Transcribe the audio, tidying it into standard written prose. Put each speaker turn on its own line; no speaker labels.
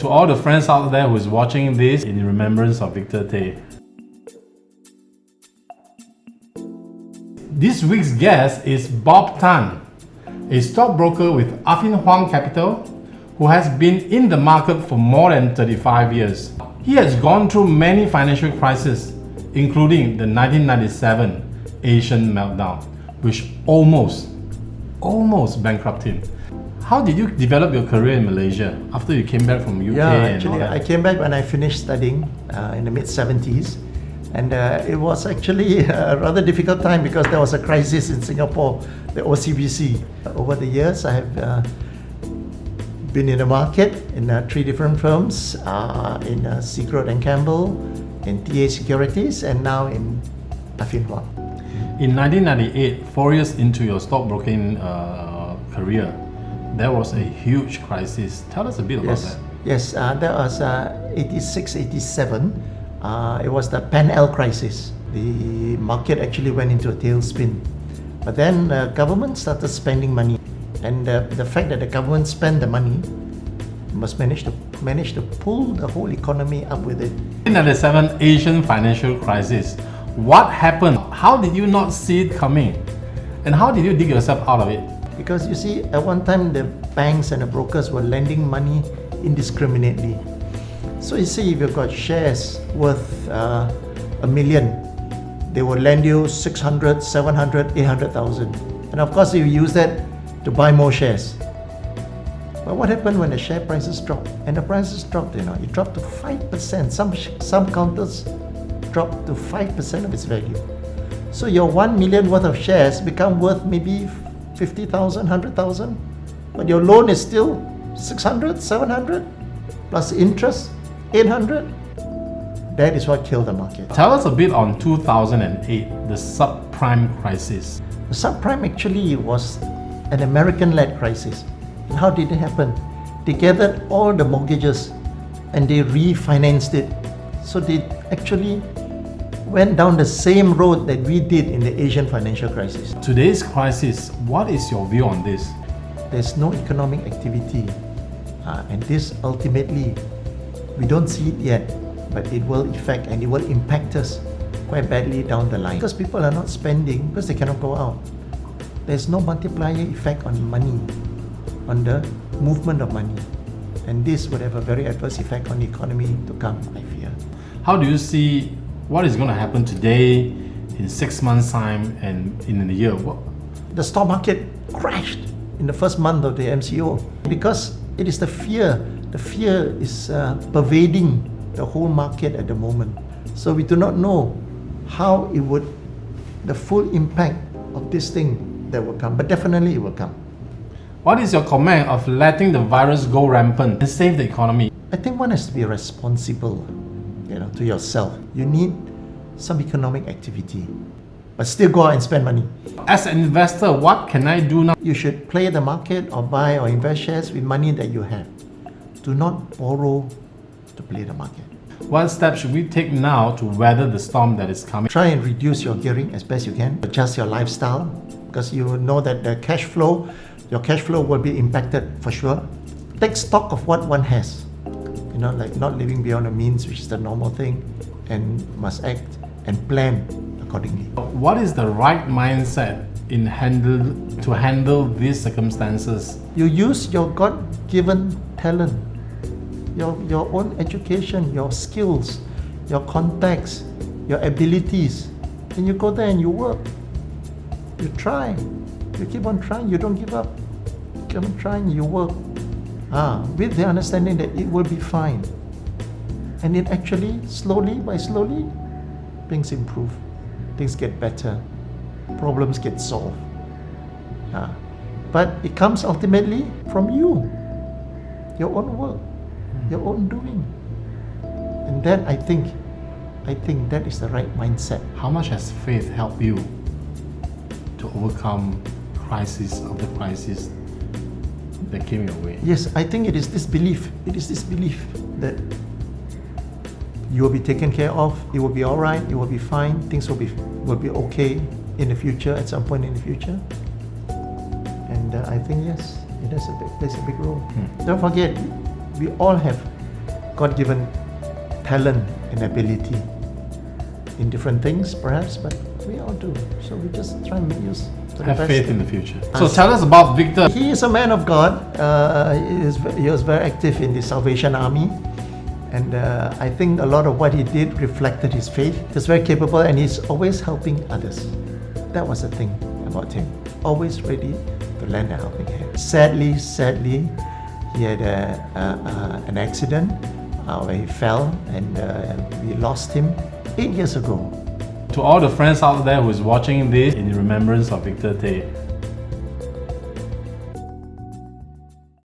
To all the friends out there who's watching this in remembrance of Victor Tay. This week's guest is Bob Tan, a stockbroker with Affin Hwang Capital, who has been in the market for more than 35 years. He has gone through many financial crises, including the 1997 Asian meltdown, which almost bankrupted him. How did you develop your career in Malaysia after you came back from UK?
Actually, I came back when I finished studying in the mid-70s, and it was actually a rather difficult time because there was a crisis in Singapore, the OCBC. Over the years, I have been in the market in 3 different firms, in Seagrove and Campbell, in TA Securities, and now in Affin Hwang.
In 1998, 4 years into your stockbroking career, there was a huge crisis. Tell us a bit about that.
Yes, that was 86, 87. It was the Pan L crisis. The market actually went into a tailspin. But then the government started spending money. And the fact that the government spent the money must manage to pull the whole economy up with it.
In the 1997 Asian financial crisis, what happened? How did you not see it coming? And how did you dig yourself out of it?
Because you see, at one time the banks and the brokers were lending money indiscriminately. So you see, if you've got shares worth $1 million, they will lend you 600, 700, 800,000. And of course, you use that to buy more shares. But what happened when the share prices dropped? And the prices dropped, it dropped to 5%. Some counters dropped to 5% of its value. So your 1 million worth of shares become worth maybe 50,000, 100,000, but your loan is still 600, 700, plus interest, 800. That is what killed the market.
Tell us a bit on 2008, the subprime crisis.
The subprime actually was an American-led crisis. And how did it happen? They gathered all the mortgages and they refinanced it. So they actually went down the same road that we did in the Asian financial crisis.
Today's crisis, what is your view on this?
There's no economic activity, and this ultimately, we don't see it yet, but it will affect and it will impact us quite badly down the line. Because people are not spending because they cannot go out. There's no multiplier effect on money, on the movement of money, and this would have a very adverse effect on the economy to come, I fear.
How do you see what is going to happen today, in 6 months' time, and in a year?
The stock market crashed in the first month of the MCO because it is the fear. The fear is pervading the whole market at the moment. So we do not know how it would, the full impact of this thing that will come, but definitely it will come.
What is your comment of letting the virus go rampant and save the economy?
I think one has to be responsible, to yourself. You need some economic activity, but still go out and spend money.
As an investor, what can I do now?
You should play the market or buy or invest shares with money that you have. Do not borrow to play the market.
What steps should we take now to weather the storm that is coming?
Try and reduce your gearing as best you can. Adjust your lifestyle because you know that the cash flow, your cash flow will be impacted for sure. Take stock of what one has. Like not living beyond the means, which is the normal thing, and must act and plan accordingly.
What is the right mindset to handle these circumstances?
You use your God-given talent, your own education, your skills, your contacts, your abilities, and you go there and you work. You try. You keep on trying. You don't give up. You keep on trying. You work. With the understanding that it will be fine. And it actually, slowly by slowly, things improve. Things get better. Problems get solved. But it comes ultimately from you. Your own work. Your own doing. And that, I think that is the right mindset.
How much has faith helped you to overcome crisis after crisis that came your way?
Yes, I think it is this belief. It is this belief that you will be taken care of, it will be all right, it will be fine, things will be okay in the future, at some point in the future. And I think yes, it plays a big role. Don't forget, we all have God-given talent and ability in different things, perhaps, but we all do. So we just try and make use to the
Have
best.
faith in the future. So tell us about Victor.
He is a man of God. He was very active in the Salvation Army. And I think a lot of what he did reflected his faith. He's very capable and he's always helping others. That was the thing about him. Always ready to lend a helping hand. Sadly, he had an accident where he fell and we lost him 8 years ago.
To all the friends out there who's watching this in remembrance of Victor Tay,